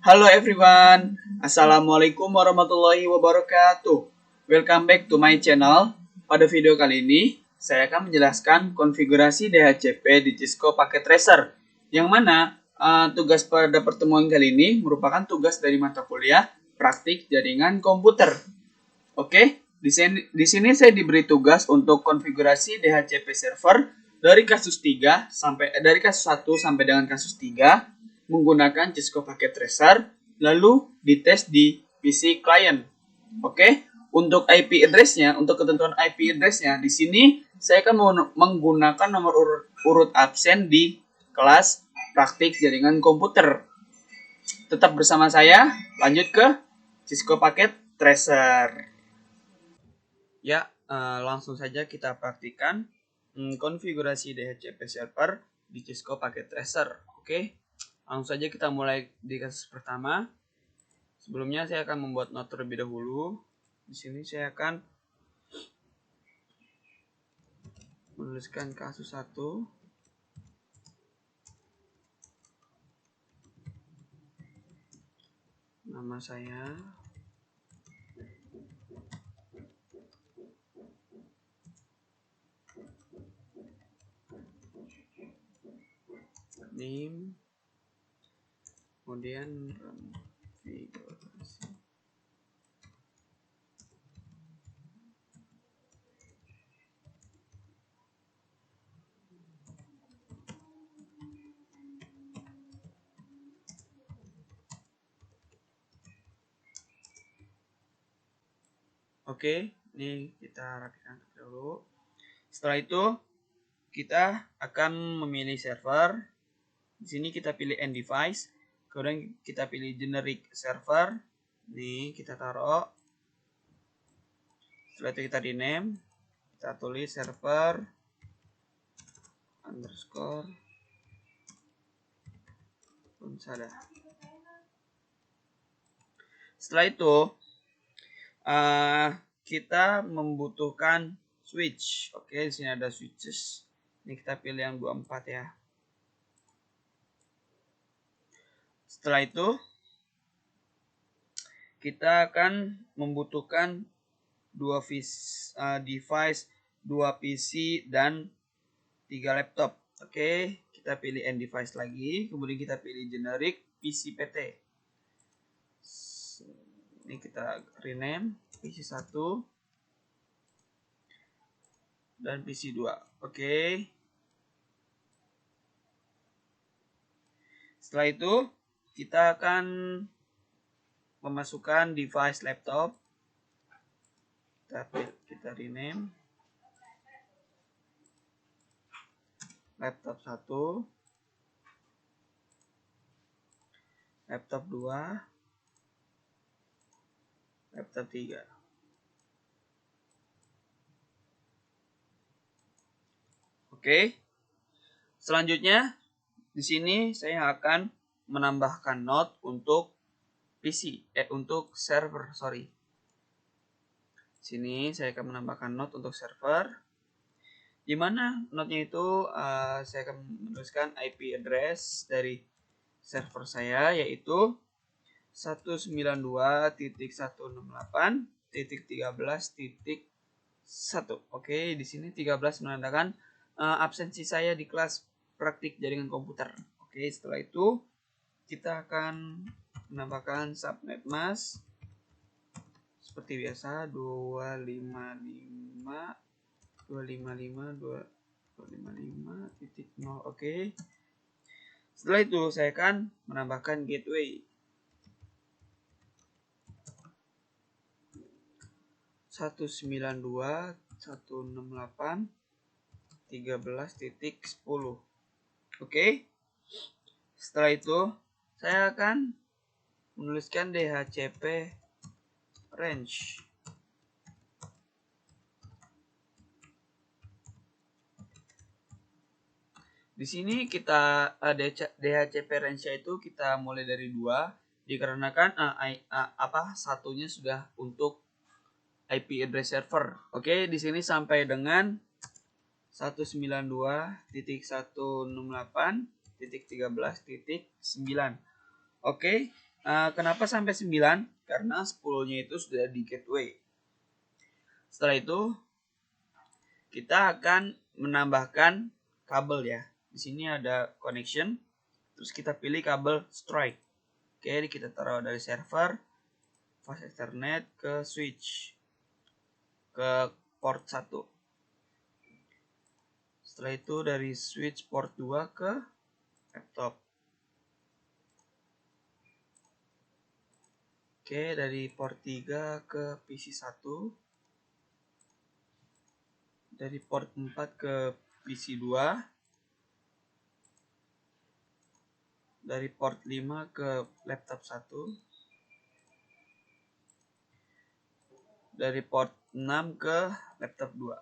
Halo everyone, Assalamualaikum warahmatullahi wabarakatuh. Welcome back to my channel. Pada video kali ini, saya akan menjelaskan konfigurasi DHCP di Cisco Packet Tracer. Yang mana tugas pada pertemuan kali ini merupakan tugas dari mata kuliah praktik jaringan komputer. Oke, di sini saya diberi tugas untuk konfigurasi DHCP server dari kasus 1 sampai dengan kasus 3 menggunakan Cisco Packet Tracer, lalu dites di PC client. Oke, untuk IP address-nya, untuk ketentuan IP address-nya, di sini saya akan menggunakan nomor urut absen di kelas praktik jaringan komputer. Tetap bersama saya, lanjut ke Cisco Packet Tracer. Ya, langsung saja kita praktikan konfigurasi DHCP server di Cisco Packet Tracer. Oke. Langsung saja kita mulai di kasus pertama. Sebelumnya saya akan membuat note terlebih dahulu. Di sini saya akan menuliskan kasus 1. Nama saya. Name. Kemudian konfigurasi. Oke, ini kita rapikan dulu. Setelah itu kita akan memilih server. Di sini kita pilih end device. Kemudian kita pilih generic server. Nih kita taruh. Setelah itu kita rename. Kita tulis server underscore unsada. Setelah itu kita membutuhkan switch. Oke, di sini ada switches. Ini kita pilih yang 24 ya. Setelah itu kita akan membutuhkan device, 2 PC dan 3 laptop. Oke, kita pilih end device lagi, kemudian kita pilih generic PC PT. Ini kita rename PC 1 dan PC 2. Oke. Setelah itu kita akan memasukkan device laptop. Kita rename laptop 1, laptop 2, laptop 3. Oke. Selanjutnya di sini saya akan menambahkan node untuk untuk server, Sini saya akan menambahkan node untuk server. Di mana node-nya itu saya akan menuliskan IP address dari server saya, yaitu 192.168.13.1. Oke, di sini 13 menandakan absensi saya di kelas praktik jaringan komputer. Oke, setelah itu kita akan menambahkan subnet mask seperti biasa 255.255.255.0. Oke. Setelah itu saya akan menambahkan gateway 192.168.13.10. Oke. Setelah itu saya akan menuliskan DHCP range. Di sini kita DHCP range itu kita mulai dari 2 dikarenakan satunya sudah untuk IP address server. Oke, di sini sampai dengan 192.168.13.9. Oke, Kenapa sampai 9? Karena 10-nya itu sudah di gateway. Setelah itu kita akan menambahkan kabel ya. Di sini ada connection. Terus kita pilih kabel strike. Oke, kita taruh dari server fast ethernet ke switch ke port 1. Setelah itu dari switch port 2 ke laptop. Oke, dari port 3 ke PC 1. Dari port 4 ke PC 2. Dari port 5 ke laptop 1. Dari port 6 ke laptop 2.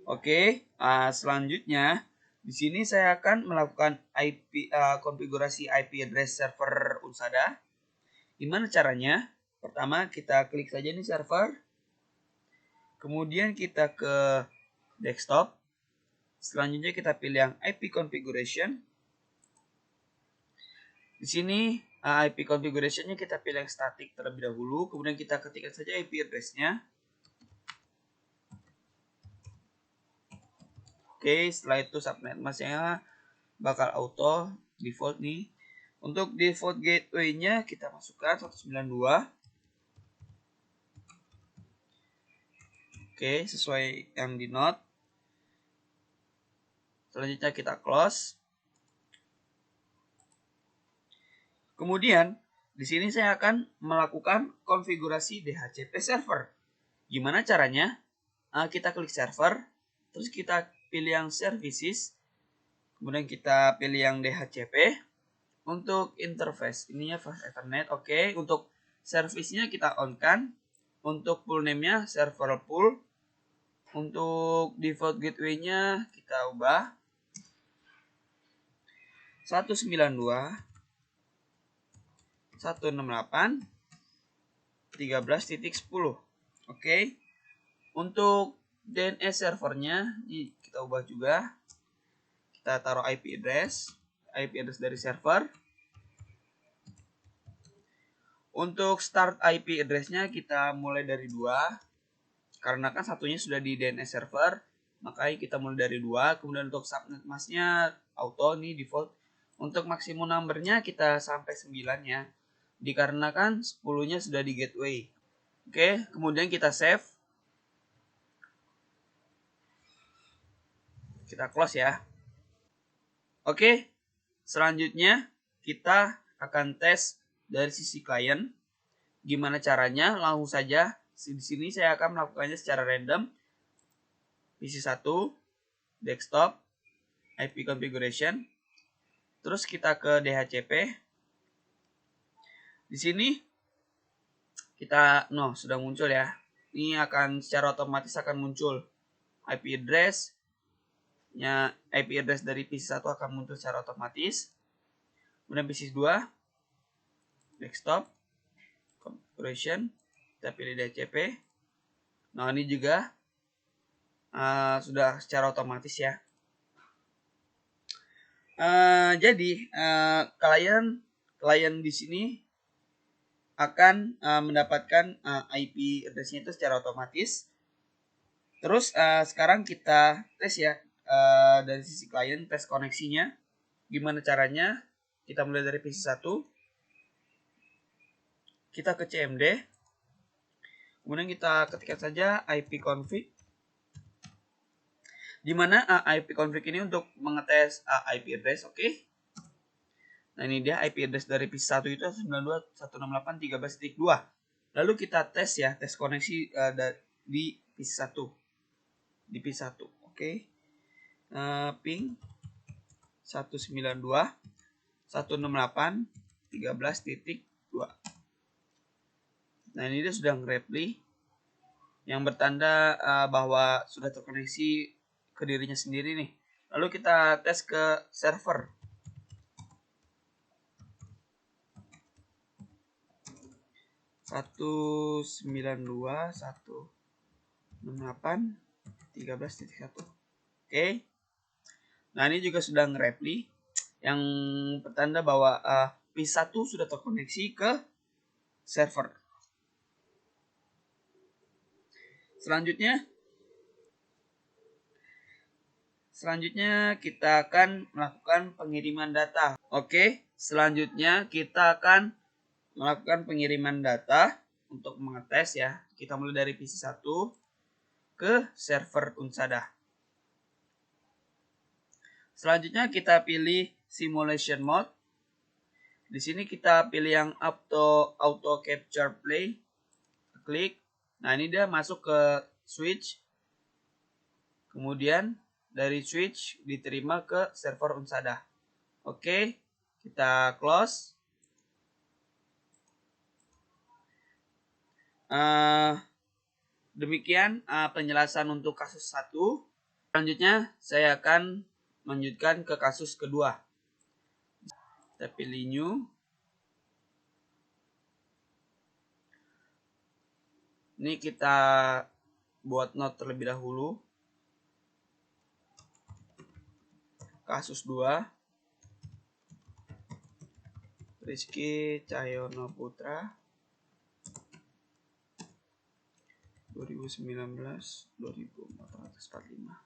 Oke, selanjutnya di sini saya akan melakukan konfigurasi IP address server Unsada. Gimana caranya? Pertama kita klik saja nih server. Kemudian kita ke desktop. Selanjutnya kita pilih yang IP configuration. Di sini IP configuration-nya kita pilih yang static terlebih dahulu. Kemudian kita ketikkan saja IP address-nya. Oke, setelah itu subnet mask-nya bakal auto default nih. Untuk default gateway-nya kita masukkan 192. Oke, sesuai yang di note. Selanjutnya kita close. Kemudian di sini saya akan melakukan konfigurasi DHCP server. Gimana caranya? Kita klik server, terus kita pilih yang services, kemudian kita pilih yang DHCP. Untuk interface ininya fast ethernet, oke. Untuk service-nya kita on kan. Untuk full name-nya server pool. Untuk default gateway-nya kita ubah 192.168.13.10. Oke. Untuk DNS servernya ini kita ubah juga. Kita taruh IP address dari server. Untuk start IP address-nya kita mulai dari 2. Karena kan satunya sudah di DNS server, makanya kita mulai dari 2. Kemudian untuk subnet mask-nya auto nih default. Untuk maksimum number-nya kita sampai 9 ya. Dikarenakan 10-nya sudah di gateway. Oke, kemudian kita save. Kita close ya. Oke, selanjutnya kita akan tes dari sisi klien. Gimana caranya? Langsung saja. Di sini saya akan melakukannya secara random. PC 1, desktop, IP configuration. Terus kita ke DHCP. Di sini kita sudah muncul ya. Ini akan secara otomatis akan muncul IP address. IP address dari PC 1 akan muncul secara otomatis. Kemudian PC 2, desktop, configuration, kita pilih DHCP. Nah, ini juga sudah secara otomatis ya. Jadi klien di sini akan mendapatkan IP address-nya itu secara otomatis. Terus sekarang kita tes ya dari sisi klien, tes koneksinya. Gimana caranya? Kita mulai dari PC 1. Kita ke CMD. Kemudian kita ketikkan saja IP config. Dimana IP config ini untuk mengetes IP address, oke. Nah, ini dia IP address dari PC 1 itu 92.168.13.2. Lalu kita tes ya, tes koneksi di PC 1. Di PC 1, oke. Ping 192.168.13.2. Nah, ini dia sudah nge-reply yang bertanda bahwa sudah terkoneksi ke dirinya sendiri nih. Lalu kita tes ke server. Satu 192.168.13.1. Oke. Nah, ini juga sudah nge-reply. yang pertanda bahwa PC1 sudah terkoneksi ke server. Selanjutnya kita akan melakukan pengiriman data. Oke, selanjutnya kita akan melakukan pengiriman data untuk mengetes ya. Kita mulai dari PC1 ke server Unsada. Selanjutnya kita pilih simulation mode. Di sini kita pilih yang auto capture play. Klik. Nah, ini dia masuk ke switch. Kemudian dari switch diterima ke server Unsada. Oke, kita close. Demikian penjelasan untuk kasus 1. Selanjutnya saya akan melanjutkan ke kasus kedua. Kita pilih new. Ini kita buat note terlebih dahulu. Kasus 2. Rizky Cahyono Putra 2019-2445.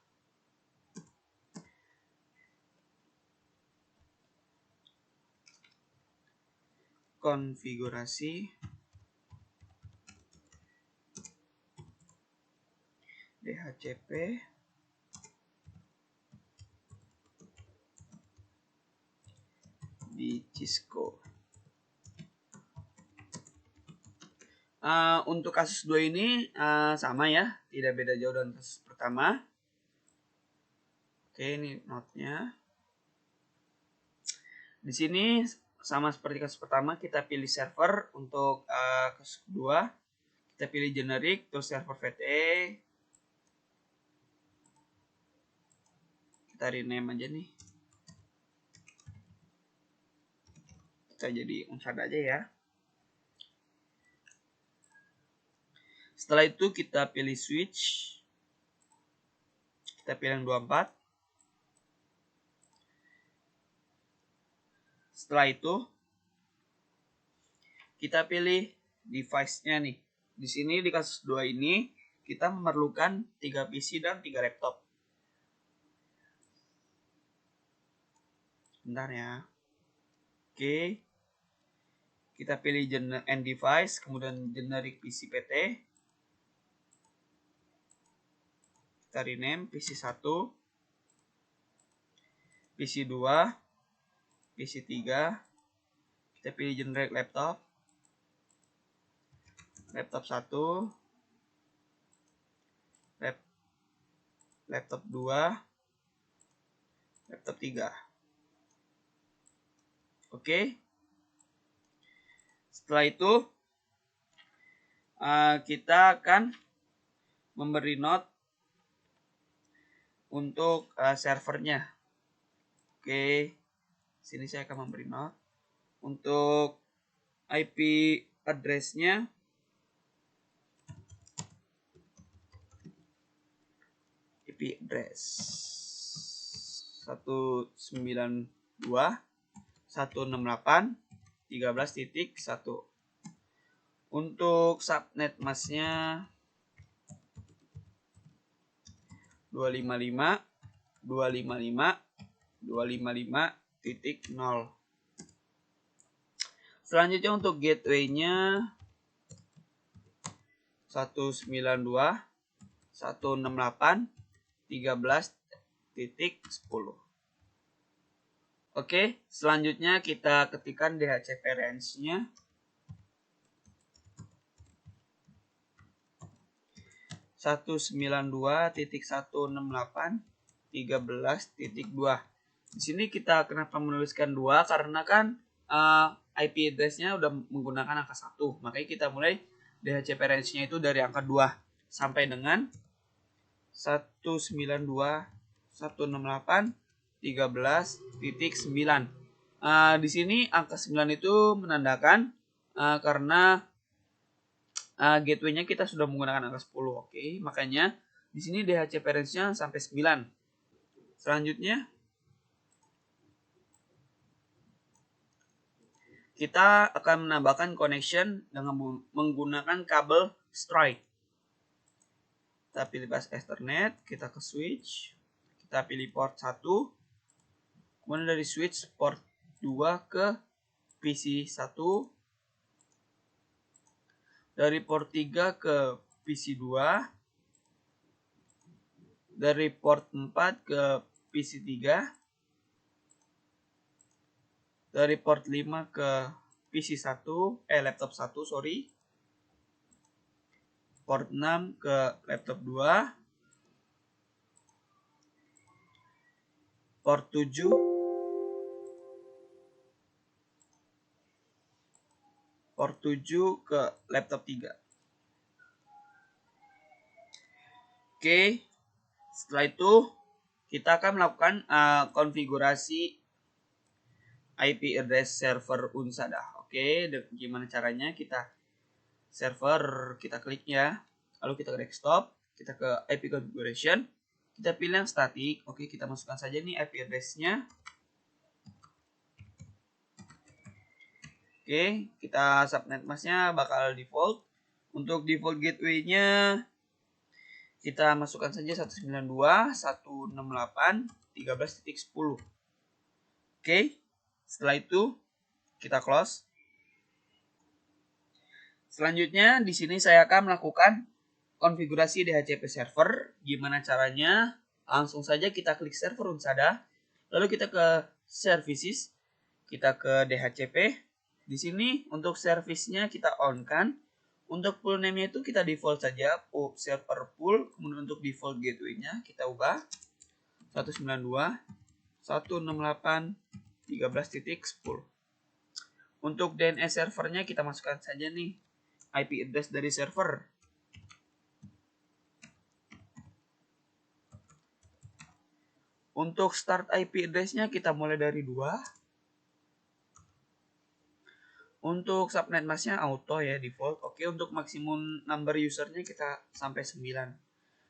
Konfigurasi DHCP di Cisco. Untuk kasus 2 ini sama ya, tidak beda jauh dengan kasus pertama. Oke, ini note-nya. Di sini sama seperti kasus pertama, kita pilih server. Untuk kasus kedua, kita pilih generic, terus server VTE. Kita rename aja nih. Kita jadi Unsada aja ya. Setelah itu kita pilih switch. Kita pilih yang 24. Setelah itu kita pilih device-nya nih. Di sini di kasus 2 ini kita memerlukan 3 PC dan 3 laptop. Bentar ya. Oke. Kita pilih end device, kemudian generic PC PT. Kita rename PC1, PC2, PC3. Kita pilih generic laptop. Laptop 1, laptop 2, laptop 3. Oke. Setelah itu kita akan memberi note untuk servernya. Oke, sini saya akan memberi note untuk IP address-nya. IP address 192.168.13.1. Untuk subnet masknya 255.255.255.0. Selanjutnya untuk gateway-nya 192.168.13.10. Oke, selanjutnya kita ketikkan DHCP range-nya. 192.168.13.2. Di sini kita kenapa menuliskan 2? Karena kan IP address-nya udah menggunakan angka 1. Makanya kita mulai DHCP range-nya itu dari angka 2 sampai dengan 192.168.13.9. Di sini angka 9 itu menandakan karena gateway-nya kita sudah menggunakan angka 10. Oke, makanya di sini DHCP range-nya sampai 9. Selanjutnya kita akan menambahkan connection dengan menggunakan kabel strike. Kita pilih bus Ethernet, kita ke switch, kita pilih port 1, kemudian dari switch port 2 ke PC 1, dari port 3 ke PC 2, dari port 4 ke PC 3, dari port 5 ke PC 1, laptop 1, sorry. Port 6 ke laptop 2. Port 7 ke laptop 3. Oke. Setelah itu kita akan melakukan konfigurasi IP address server Unsada. Oke, gimana caranya? Kita server, kita klik ya, lalu kita ke desktop, kita ke IP configuration, kita pilih yang static. Oke, kita masukkan saja nih IP address-nya. Oke, kita subnet mask-nya bakal default. Untuk default gateway-nya kita masukkan saja 192.168.13.10. Oke, setelah itu kita close. Selanjutnya di sini saya akan melakukan konfigurasi DHCP server. Gimana caranya? Langsung saja kita klik server Unsada, lalu kita ke services, kita ke DHCP. Di sini untuk service-nya kita on kan. Untuk pool name-nya itu kita default saja, server pool. Kemudian untuk default gateway-nya kita ubah 192.168.13.10. Untuk DNS servernya kita masukkan saja nih IP address dari server. Untuk start IP address-nya kita mulai dari 2. Untuk subnet mask-nya auto ya, default. Oke, untuk maksimum number user-nya kita sampai 9.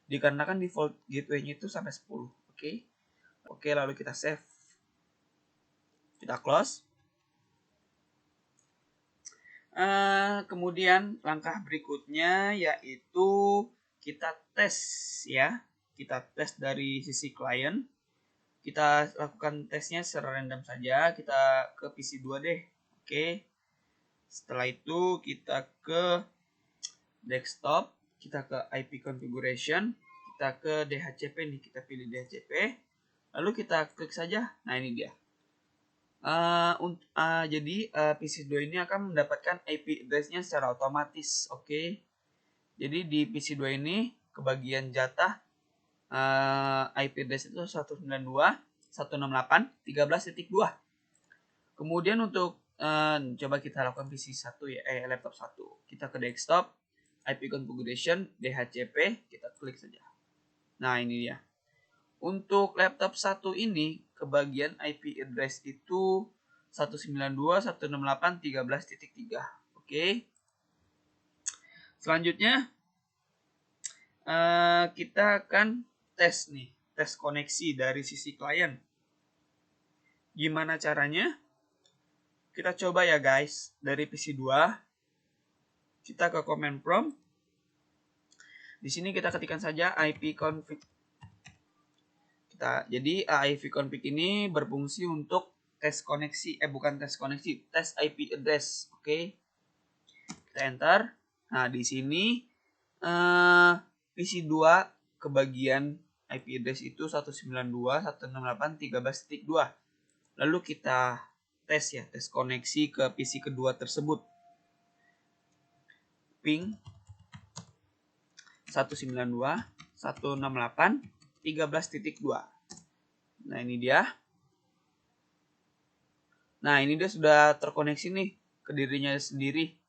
Dikarenakan default gateway-nya itu sampai 10. Oke. Oke, lalu kita save. Kita close. Kemudian langkah berikutnya yaitu kita tes ya. Kita tes dari sisi klien. Kita lakukan tesnya secara random saja. Kita ke PC 2 deh. Oke. Setelah itu kita ke desktop, kita ke IP configuration, kita ke DHCP nih, kita pilih DHCP. Lalu kita klik saja. Nah, ini dia. Jadi PC 2 ini akan mendapatkan IP address-nya secara otomatis. Oke. Jadi di PC 2 ini kebagian jatah IP address itu 192.168.13.2. Kemudian untuk coba kita lakukan PC 1 ya, laptop 1. Kita ke desktop, IP configuration, DHCP, kita klik saja. Nah, ini dia. Untuk laptop 1 ini kebagian IP address itu 192.168.13.3. Oke. Selanjutnya kita akan tes nih, tes koneksi dari sisi klien. Gimana caranya? Kita coba ya guys, dari PC 2 kita ke command prompt. Di sini kita ketikkan saja ipconfig. Jadi ipconfig ini berfungsi untuk tes koneksi, bukan tes koneksi, tes IP address. Oke. Kita enter. Nah, di sini PC 2 kebagian IP address itu 192.168.13.2. Lalu kita tes ya, tes koneksi ke PC kedua tersebut. Ping 192.168.13.2. Nah, ini dia. Nah, ini dia sudah terkoneksi nih ke dirinya sendiri.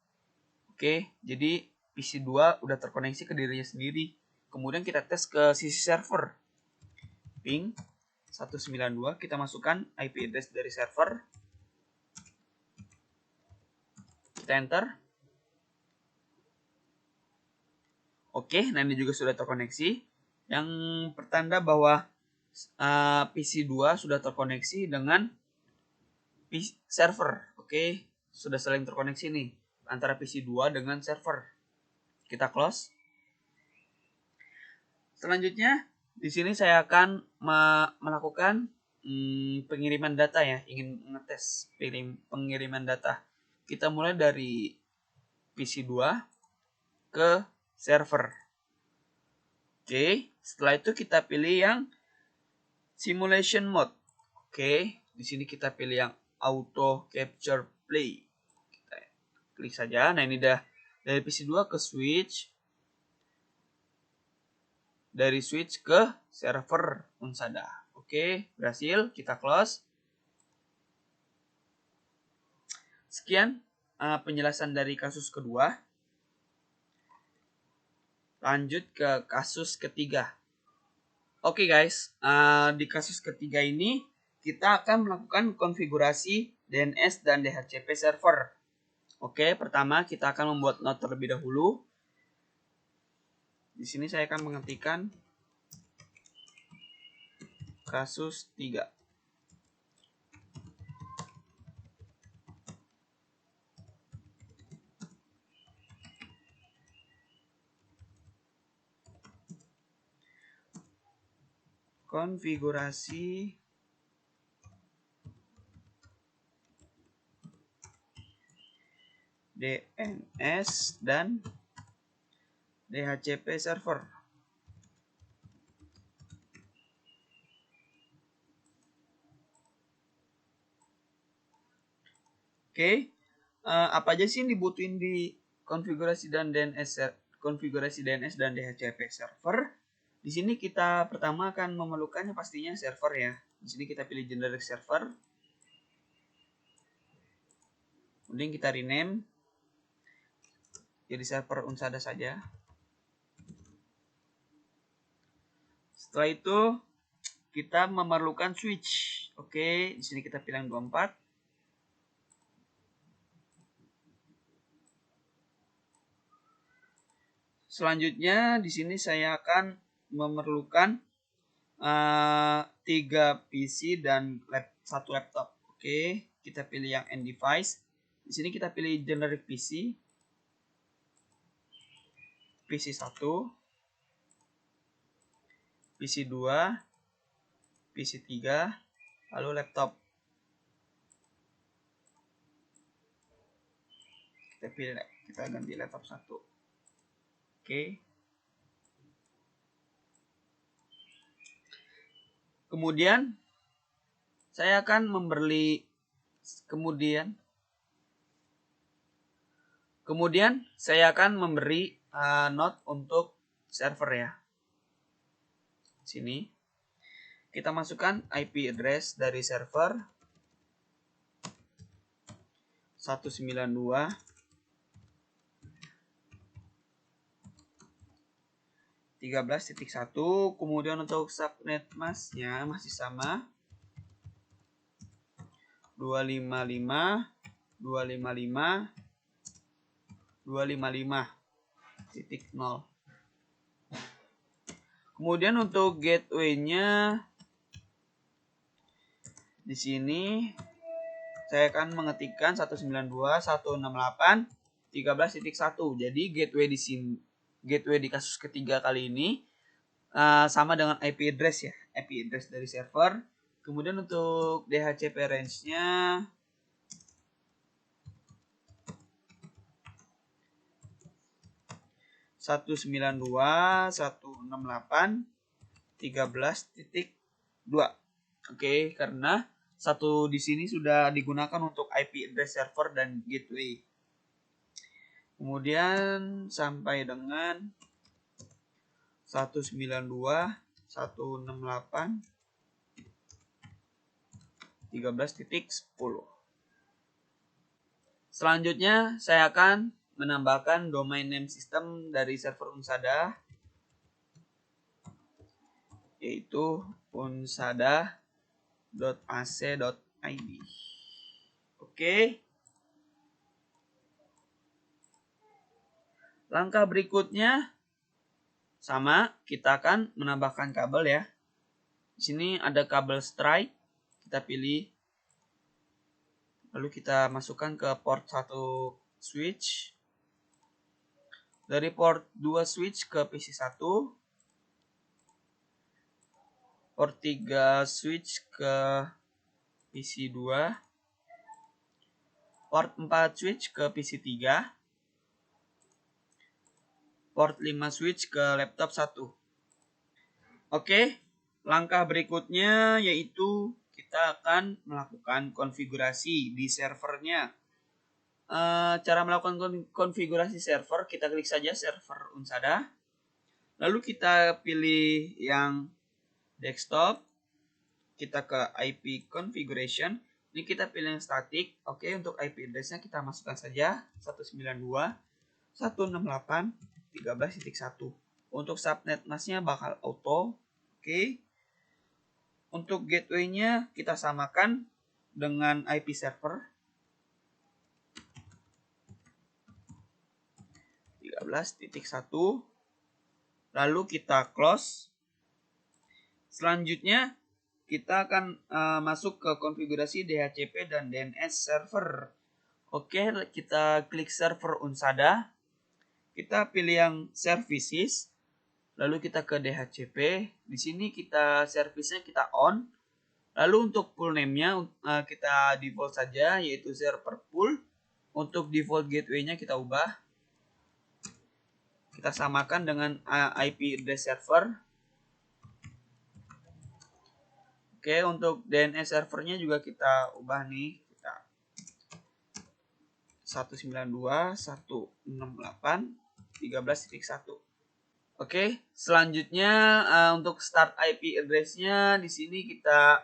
Oke, jadi PC 2 udah terkoneksi ke dirinya sendiri. Kemudian kita tes ke sisi server. Ping 192, kita masukkan IP address dari server. Kita enter. Oke, nah ini juga sudah terkoneksi. Yang pertanda bahwa PC 2 sudah terkoneksi dengan server. Oke, sudah saling terkoneksi nih antara PC 2 dengan server. Kita close. Selanjutnya di sini saya akan melakukan pengiriman data ya, ingin ngetes pengiriman data. Kita mulai dari PC 2 ke server. Oke, setelah itu kita pilih yang simulation mode. Oke, di sini kita pilih yang auto capture play. Kita klik saja. Nah, ini dah dari PC 2 ke switch. Dari switch ke server Unsada. Oke, berhasil. Kita close. Sekian penjelasan dari kasus kedua. Lanjut ke kasus ketiga. Oke guys, di kasus ketiga ini kita akan melakukan konfigurasi DNS dan DHCP server. Oke, pertama kita akan membuat node terlebih dahulu. Di sini saya akan mengetikkan kasus 3. Konfigurasi DNS dan DHCP server. Oke, apa aja sih yang dibutuhin di konfigurasi dan DNS dan DHCP server? Di sini kita pertama akan memerlukannya pastinya server ya. Di sini kita pilih generic server. Kemudian kita rename jadi server Unsada saja. Setelah itu kita memerlukan switch. Oke, di sini kita pilih yang 24. Selanjutnya di sini saya akan memerlukan 3 PC dan 1 laptop. Oke, kita pilih yang end device. Di sini kita pilih generic PC. PC 1, PC 2, PC 3, lalu laptop. Kita ganti laptop 1. Oke. Kemudian saya akan memberi node untuk server ya. Sini kita masukkan IP address dari server 192.13.1. Kemudian untuk subnet masknya masih sama 255.255.255.0. Kemudian untuk gateway-nya di sini saya akan mengetikkan 192.168.13.1. Jadi gateway di kasus ketiga kali ini sama dengan IP address ya, IP address dari server. Kemudian untuk DHCP range-nya 192.168.13.2. Oke, karena satu di sini sudah digunakan untuk IP address server dan gateway. Kemudian sampai dengan 192.168.13.10. Selanjutnya saya akan menambahkan domain name system dari server Unsada, yaitu unsada.ac.id. Oke. Langkah berikutnya sama, kita akan menambahkan kabel ya. Di sini ada kabel strike, kita pilih Lalu kita masukkan ke port 1 switch. Dari port 2 switch ke PC1. Port 3 switch ke PC2. Port 4 switch ke PC3. Port 5 switch ke laptop 1. Oke, langkah berikutnya yaitu kita akan melakukan konfigurasi di servernya. Cara melakukan konfigurasi server, kita klik saja server Unsada. Lalu kita pilih yang desktop. Kita ke IP configuration. Ini kita pilih yang static. Oke, untuk IP address-nya kita masukkan saja 192.168.13.1. Untuk subnet mask-nya bakal auto. Oke. Untuk gateway-nya kita samakan dengan IP server 13.1. Lalu kita close. Selanjutnya kita akan masuk ke konfigurasi DHCP dan DNS server. Oke, kita klik server Unsada. Kita pilih yang services. Lalu kita ke DHCP. Di sini kita service-nya kita on. Lalu untuk pool name-nya kita default saja, yaitu server pool. Untuk default gateway-nya kita ubah. Kita samakan dengan IP address server. Oke, untuk DNS servernya juga kita ubah nih. Kita 192.168.13.1. Oke, selanjutnya untuk start IP address-nya di sini kita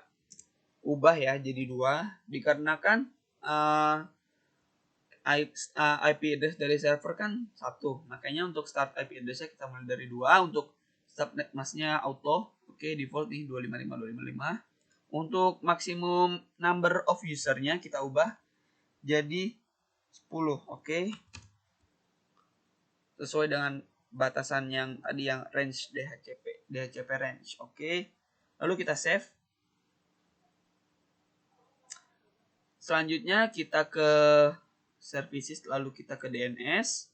ubah ya jadi 2, dikarenakan IP address dari server kan 1. Makanya untuk start IP address-nya kita mulai dari 2. Untuk subnet mask-nya auto. Oke, default nih 255.255. Untuk maksimum number of user-nya kita ubah jadi 10. Oke. Sesuai dengan batasan yang tadi yang range DHCP range. Oke. Lalu kita save. Selanjutnya kita ke services, lalu kita ke DNS.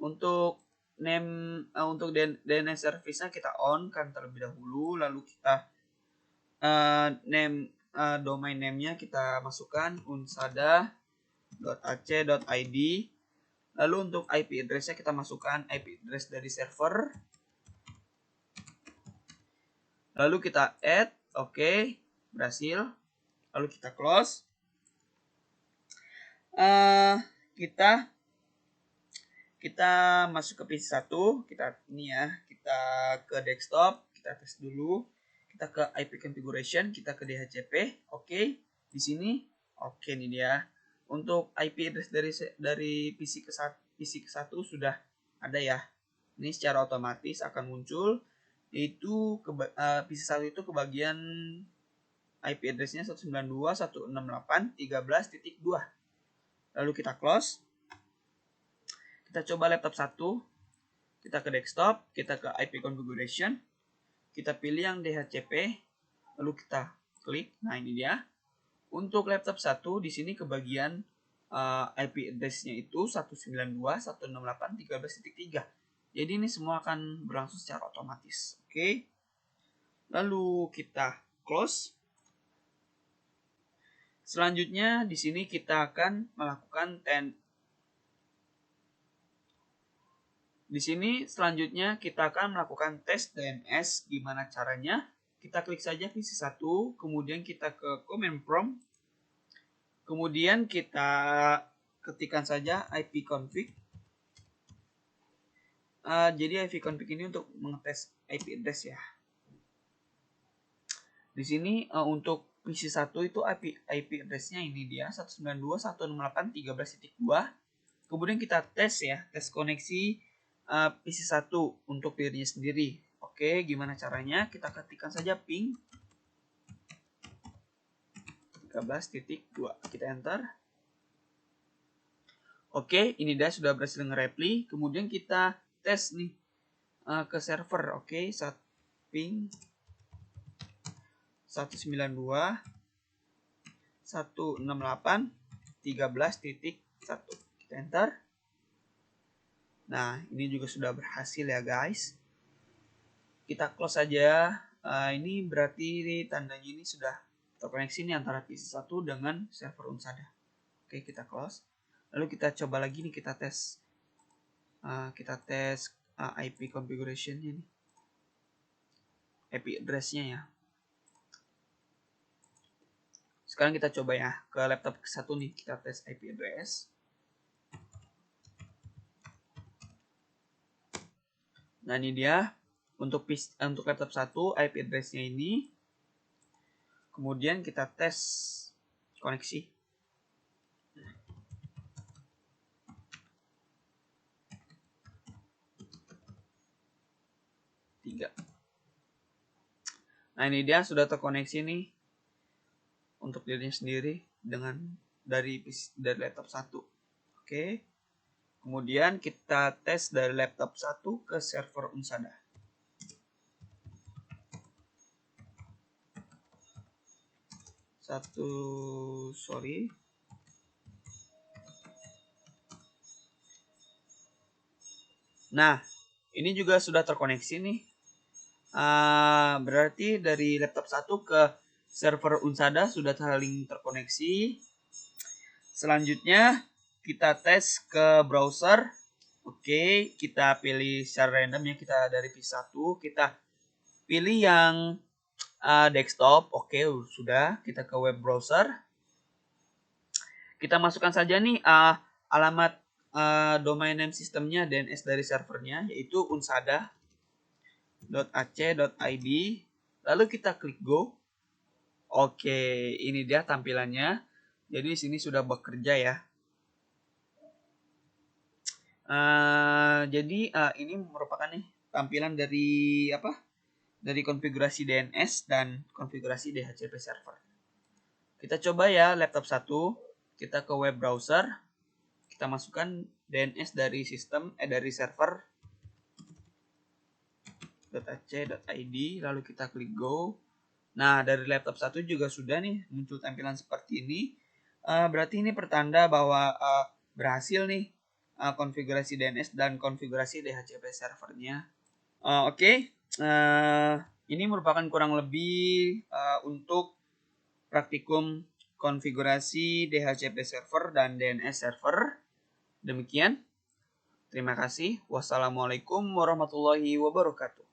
Untuk name untuk DNS service-nya kita on kan terlebih dahulu, lalu kita domain name-nya kita masukkan unsada.ac.id. Lalu untuk IP address-nya kita masukkan IP address dari server. Lalu kita add, oke, berhasil. Lalu kita close. Kita masuk ke PC1, kita ini ya, kita ke desktop, kita tes dulu. Kita ke IP configuration, kita ke DHCP, oke. Di sini, oke nih dia. Untuk IP address dari PC ke 1 sudah ada ya. Ini secara otomatis akan muncul, yaitu PC1 itu kebagian IP address-nya 192.168.13.2. Lalu kita close. Kita coba laptop 1. Kita ke desktop, kita ke IP configuration. Kita pilih yang DHCP, lalu kita klik. Nah, ini dia. Untuk laptop 1 di sini kebagian IP address-nya itu 192.168.13.3. Jadi ini semua akan berlangsung secara otomatis. Oke. Lalu kita close. Selanjutnya di sini kita akan melakukan selanjutnya kita akan melakukan tes DNS. Gimana caranya? Kita klik saja PC1, kemudian kita ke command prompt. Kemudian kita ketikkan saja ipconfig. Jadi ipconfig ini untuk mengetes IP address ya. Di sini untuk PC1 itu IP address-nya ini dia 192.168.13.2. Kemudian kita tes ya, tes koneksi PC1 untuk dirinya sendiri. Oke, gimana caranya? Kita ketikkan saja ping 13.2. Kita enter. Oke, ini dia sudah berhasil nge-reply. Kemudian kita tes nih ke server. Oke, ping 192.168.13.2. 13.1. Kita enter. Nah, ini juga sudah berhasil ya guys. Kita close saja. Ini berarti tandanya ini sudah terkoneksi nih antara PC1 dengan server Unsada. Oke, kita close. Lalu kita coba lagi nih, kita tes IP configuration-nya nih. IP address-nya ya. Sekarang kita coba ya ke laptop ke-1 nih, kita tes IP address. Nah, ini dia untuk laptop 1 IP address-nya ini. Kemudian kita tes koneksi. Nah, ini dia sudah terkoneksi nih untuk dirinya sendiri dengan dari laptop 1. Oke. Kemudian kita tes dari laptop 1 ke server Unsada. Nah, ini juga sudah terkoneksi nih. Berarti dari laptop 1 ke server Unsada sudah saling terkoneksi. Selanjutnya kita tes ke browser. Oke, kita pilih secara random ya, kita dari PC1 kita pilih yang desktop. Oke, sudah. Kita ke web browser. Kita masukkan saja nih alamat domain name sistemnya, DNS dari servernya, yaitu unsada.ac.id. Lalu kita klik go. Oke, ini dia tampilannya. Jadi di sini sudah bekerja ya. Jadi ini merupakan nih tampilan dari dari konfigurasi DNS dan konfigurasi DHCP server. Kita coba ya laptop 1, kita ke web browser, kita masukkan DNS dari sistem dari server .ac.id, lalu kita klik go. Nah, dari laptop 1 juga sudah nih muncul tampilan seperti ini. Berarti ini pertanda bahwa berhasil nih konfigurasi DNS dan konfigurasi DHCP servernya. Oke. Ini merupakan kurang lebih untuk praktikum konfigurasi DHCP server dan DNS server. Demikian. Terima kasih. Wassalamualaikum warahmatullahi wabarakatuh.